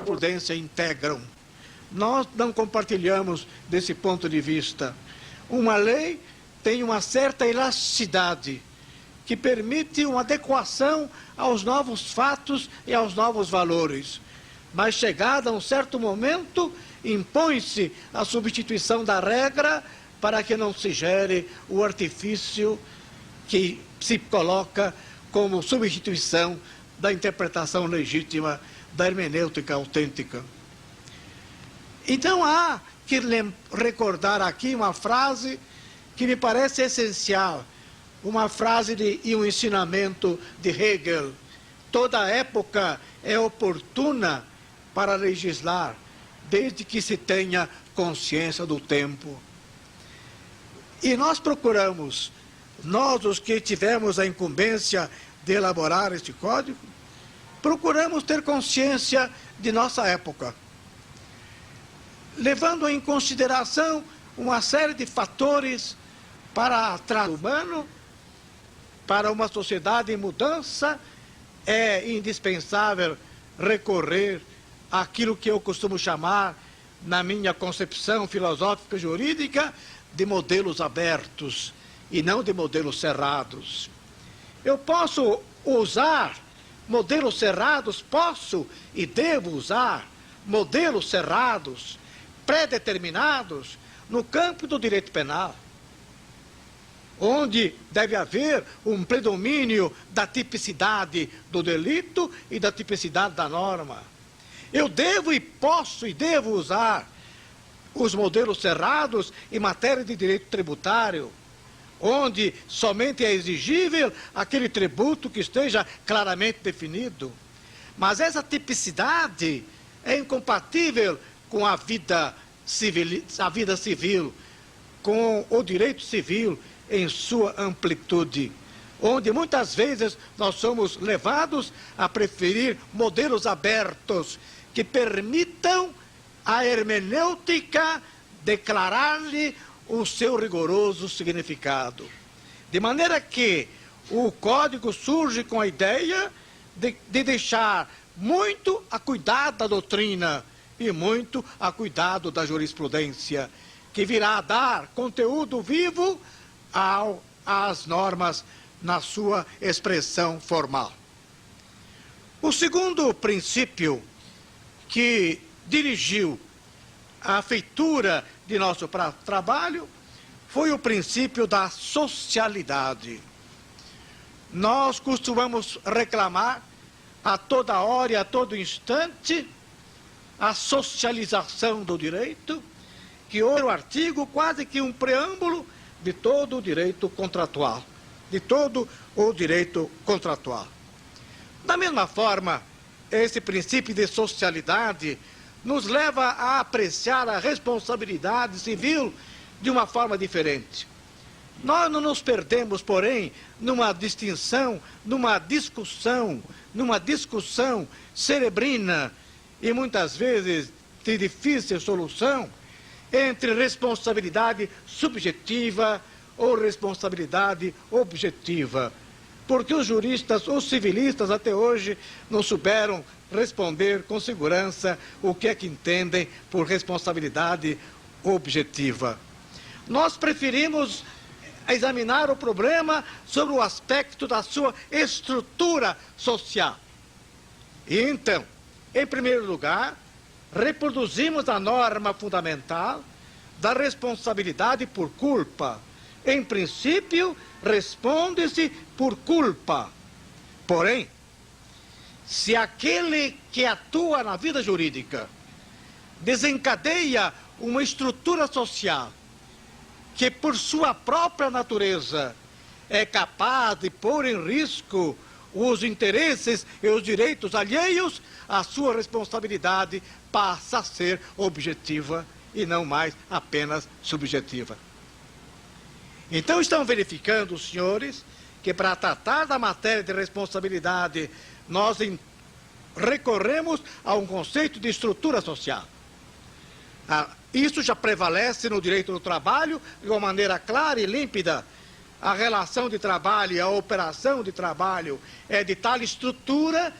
jurisprudência integram. Nós não compartilhamos desse ponto de vista. Uma lei tem uma certa elasticidade, que permite uma adequação aos novos fatos e aos novos valores. Mas, chegada a um certo momento, impõe-se a substituição da regra para que não se gere o artifício que se coloca como substituição da interpretação legítima da hermenêutica autêntica. Então, há que recordar aqui uma frase que me parece essencial, uma frase e um ensinamento de Hegel: toda época é oportuna para legislar, desde que se tenha consciência do tempo. E nós procuramos, nós os que tivemos a incumbência de elaborar este código, procuramos ter consciência de nossa época, levando em consideração uma série de fatores para o trato humano. Para uma sociedade em mudança, é indispensável recorrer àquilo que eu costumo chamar, na minha concepção filosófica jurídica, de modelos abertos e não de modelos cerrados. Eu posso usar modelos cerrados, posso e devo usar modelos cerrados, pré-determinados, no campo do direito penal, onde deve haver um predomínio da tipicidade do delito e da tipicidade da norma. Eu devo e posso e devo usar os modelos cerrados em matéria de direito tributário, onde somente é exigível aquele tributo que esteja claramente definido. Mas essa tipicidade é incompatível com a vida civil, com o direito civil em sua amplitude, onde muitas vezes nós somos levados a preferir modelos abertos que permitam a hermenêutica declarar-lhe o seu rigoroso significado. De maneira que o Código surge com a ideia de deixar muito a cuidado da doutrina e muito a cuidado da jurisprudência, que virá a dar conteúdo vivo às normas na sua expressão formal. O segundo princípio que dirigiu a feitura de nosso trabalho foi o princípio da socialidade. Nós costumamos reclamar a toda hora e a todo instante a socialização do direito, que hoje é o artigo quase que um preâmbulo de todo o direito contratual, Da mesma forma, esse princípio de socialidade nos leva a apreciar a responsabilidade civil de uma forma diferente. Nós não nos perdemos, porém, numa distinção, numa discussão cerebrina e muitas vezes de difícil solução entre responsabilidade subjetiva ou responsabilidade objetiva. Porque os juristas, os civilistas até hoje não souberam responder com segurança o que é que entendem por responsabilidade objetiva. Nós preferimos examinar o problema sobre o aspecto da sua estrutura social. E então, em primeiro lugar, reproduzimos a norma fundamental da responsabilidade por culpa. Em princípio, responde-se por culpa. Porém, se aquele que atua na vida jurídica desencadeia uma estrutura social que, por sua própria natureza, é capaz de pôr em risco os interesses e os direitos alheios, a sua responsabilidade passa a ser objetiva e não mais apenas subjetiva. Então, estão verificando, os senhores, que para tratar da matéria de responsabilidade, nós recorremos a um conceito de estrutura social. Isso já prevalece no direito do trabalho de uma maneira clara e límpida. A relação de trabalho e a operação de trabalho é de tal estrutura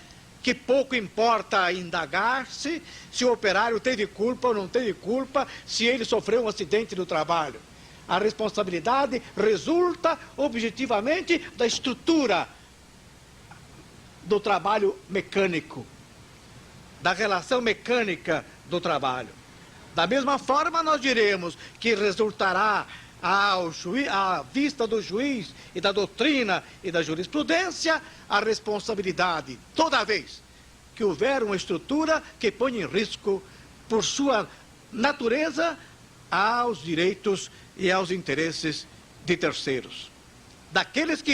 que pouco importa indagar-se se o operário teve culpa ou não teve culpa, se ele sofreu um acidente no trabalho. A responsabilidade resulta objetivamente da estrutura do trabalho mecânico, da relação mecânica do trabalho. Da mesma forma, nós diremos que resultará à vista do juiz e da doutrina e da jurisprudência a responsabilidade toda vez que houver uma estrutura que põe em risco, por sua natureza, aos direitos e aos interesses de terceiros, daqueles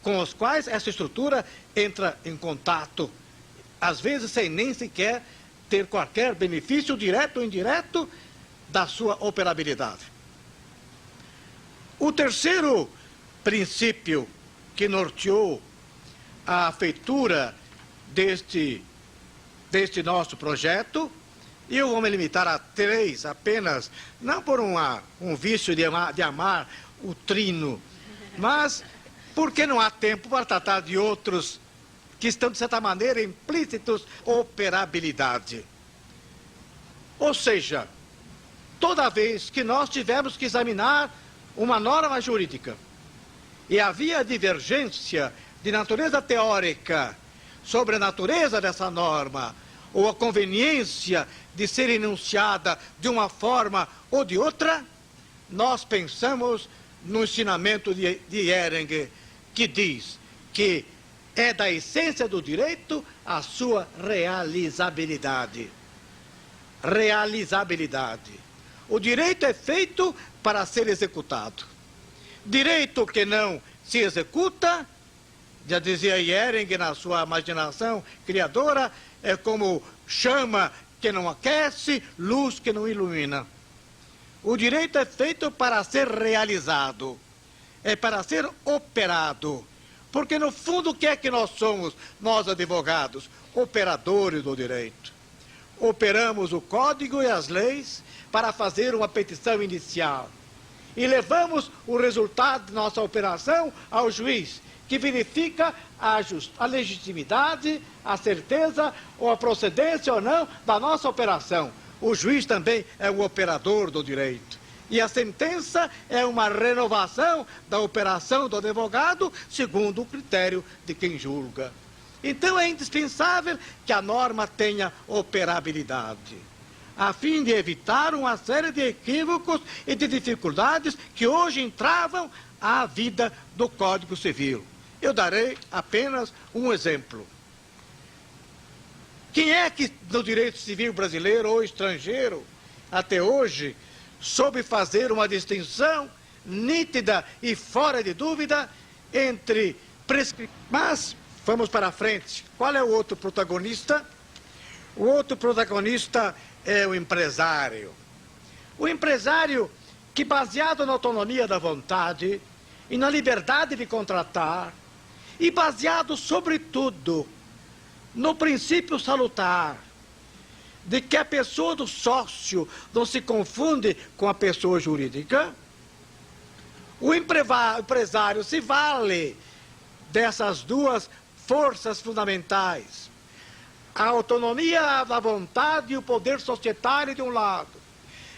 com os quais essa estrutura entra em contato, às vezes sem nem sequer ter qualquer benefício direto ou indireto da sua operabilidade. O terceiro princípio que norteou a feitura deste nosso projeto, e eu vou me limitar a 3 apenas, não por um vício de amar o trino, mas porque não há tempo para tratar de outros que estão, de certa maneira, implícitos: operabilidade. Ou seja, toda vez que nós tivermos que examinar uma norma jurídica e havia divergência de natureza teórica sobre a natureza dessa norma, ou a conveniência de ser enunciada de uma forma ou de outra, nós pensamos no ensinamento de Ehrenberg, que diz que é da essência do direito a sua realizabilidade. Realizabilidade. O direito é feito para ser executado. Direito que não se executa, já dizia Ehrenberg na sua imaginação criadora, é como chama que não aquece, luz que não ilumina. O direito é feito para ser realizado, é para ser operado. Porque, no fundo, o que é que nós somos, nós advogados? Operadores do direito. Operamos o código e as leis para fazer uma petição inicial. E levamos o resultado de nossa operação ao juiz, que verifica a legitimidade, a certeza ou a procedência ou não da nossa operação. O juiz também é um operador do direito. E a sentença é uma renovação da operação do advogado segundo o critério de quem julga. Então é indispensável que a norma tenha operabilidade, a fim de evitar uma série de equívocos e de dificuldades que hoje entravam à vida do Código Civil. Eu darei apenas um exemplo. Quem é que no direito civil brasileiro ou estrangeiro, até hoje, soube fazer uma distinção nítida e fora de dúvida entre prescrição? Mas vamos para frente. Qual é o outro protagonista? O outro protagonista é o empresário. O empresário que, baseado na autonomia da vontade e na liberdade de contratar, e baseado, sobretudo, no princípio salutar de que a pessoa do sócio não se confunde com a pessoa jurídica, o empresário se vale dessas duas forças fundamentais: a autonomia da vontade e o poder societário de um lado,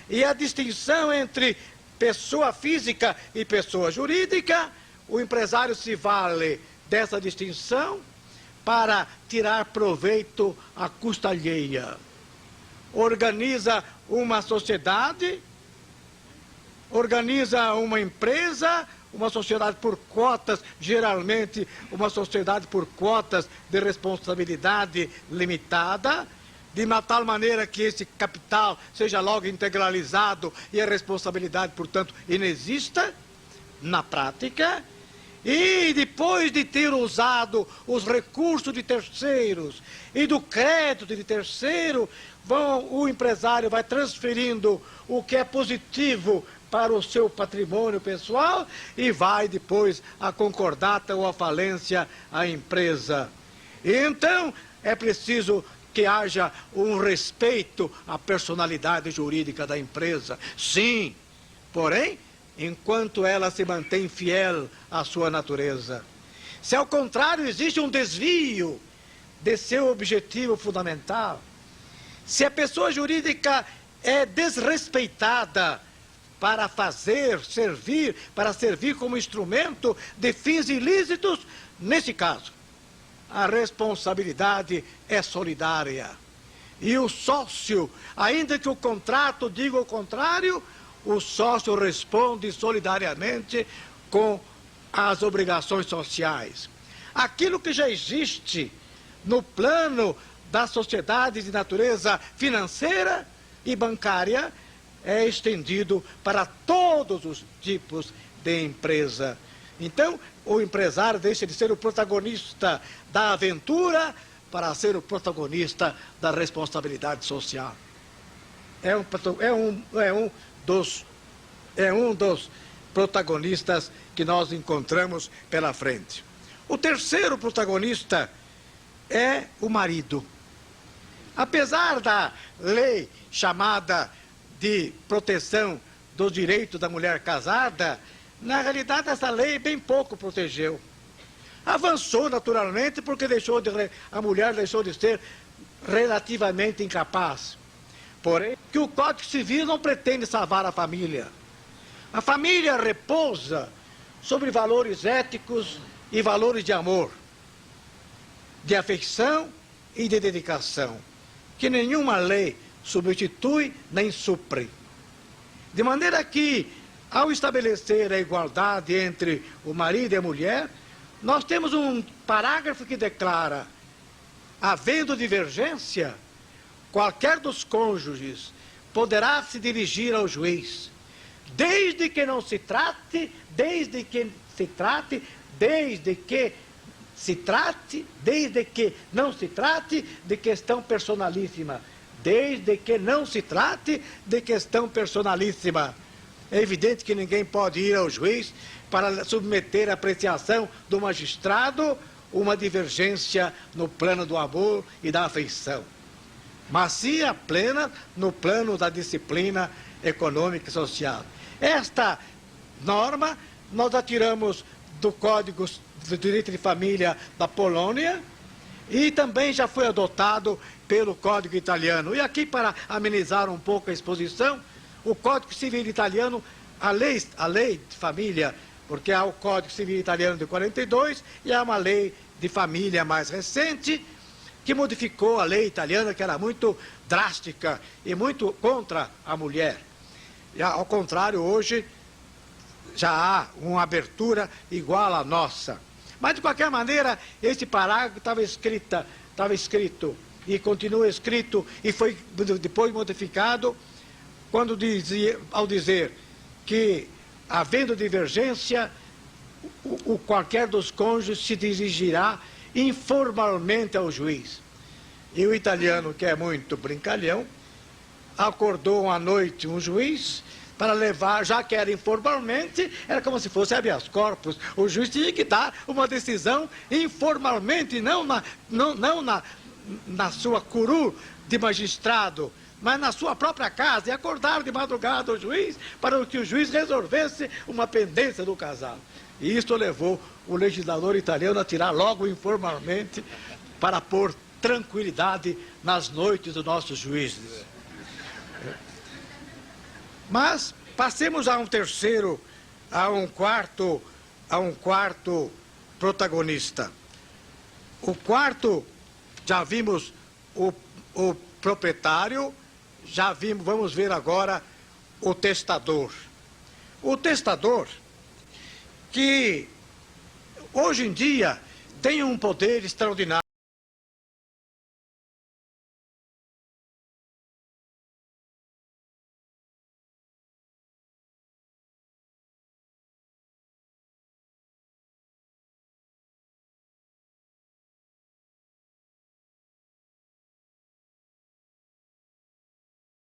e a distinção entre pessoa física e pessoa jurídica. O empresário se vale dessa distinção para tirar proveito à custa alheia. Organiza uma sociedade, organiza uma empresa, uma sociedade por cotas, geralmente uma sociedade por cotas de responsabilidade limitada, de uma tal maneira que esse capital seja logo integralizado e a responsabilidade, portanto, inexista na prática. E depois de ter usado os recursos de terceiros e do crédito de terceiro, o empresário vai transferindo o que é positivo para o seu patrimônio pessoal e vai depois a concordata ou a falência à empresa. E então é preciso que haja um respeito à personalidade jurídica da empresa. Sim, porém, enquanto ela se mantém fiel à sua natureza. Se ao contrário existe um desvio de seu objetivo fundamental, se a pessoa jurídica é desrespeitada para servir como instrumento de fins ilícitos, nesse caso, a responsabilidade é solidária. E o sócio, ainda que o contrato diga o contrário, o sócio responde solidariamente com as obrigações sociais. Aquilo que já existe no plano da sociedade de natureza financeira e bancária é estendido para todos os tipos de empresa. Então, o empresário deixa de ser o protagonista da aventura para ser o protagonista da responsabilidade social. É um dos protagonistas que nós encontramos pela frente. O terceiro protagonista é o marido. Apesar da lei chamada de proteção dos direitos da mulher casada, na realidade essa lei bem pouco protegeu. Avançou naturalmente porque a mulher deixou de ser relativamente incapaz. Porém, que o Código Civil não pretende salvar a família. A família repousa sobre valores éticos e valores de amor, de afeição e de dedicação, que nenhuma lei substitui nem supre. De maneira que, ao estabelecer a igualdade entre o marido e a mulher, nós temos um parágrafo que declara: havendo divergência, qualquer dos cônjuges poderá se dirigir ao juiz, desde que não se trate de questão personalíssima. Desde que não se trate de questão personalíssima. É evidente que ninguém pode ir ao juiz para submeter à apreciação do magistrado uma divergência no plano do amor e da afeição, mas sim a plena no plano da disciplina econômica e social. Esta norma nós a tiramos do Código de Direito de Família da Polônia e também já foi adotado pelo Código Italiano. E aqui, para amenizar um pouco a exposição, o Código Civil Italiano, a lei de família, porque há o Código Civil Italiano de 42 e há uma lei de família mais recente, que modificou a lei italiana, que era muito drástica e muito contra a mulher. E, ao contrário, hoje já há uma abertura igual à nossa. Mas, de qualquer maneira, esse parágrafo estava escrito e continua escrito e foi depois modificado ao dizer que, havendo divergência, qualquer dos cônjuges se dirigirá informalmente ao juiz. E o italiano, que é muito brincalhão, acordou à noite um juiz para levar, já que era informalmente, era como se fosse habeas corpus. O juiz tinha que dar uma decisão informalmente, não na sua curul de magistrado, mas na sua própria casa, e acordar de madrugada o juiz para que o juiz resolvesse uma pendência do casal. E isso levou o legislador italiano a tirar logo informalmente para pôr tranquilidade nas noites dos nossos juízes. Mas passemos a um quarto protagonista. O quarto, já vimos o proprietário, vamos ver agora o testador. O testador, que hoje em dia tem um poder extraordinário.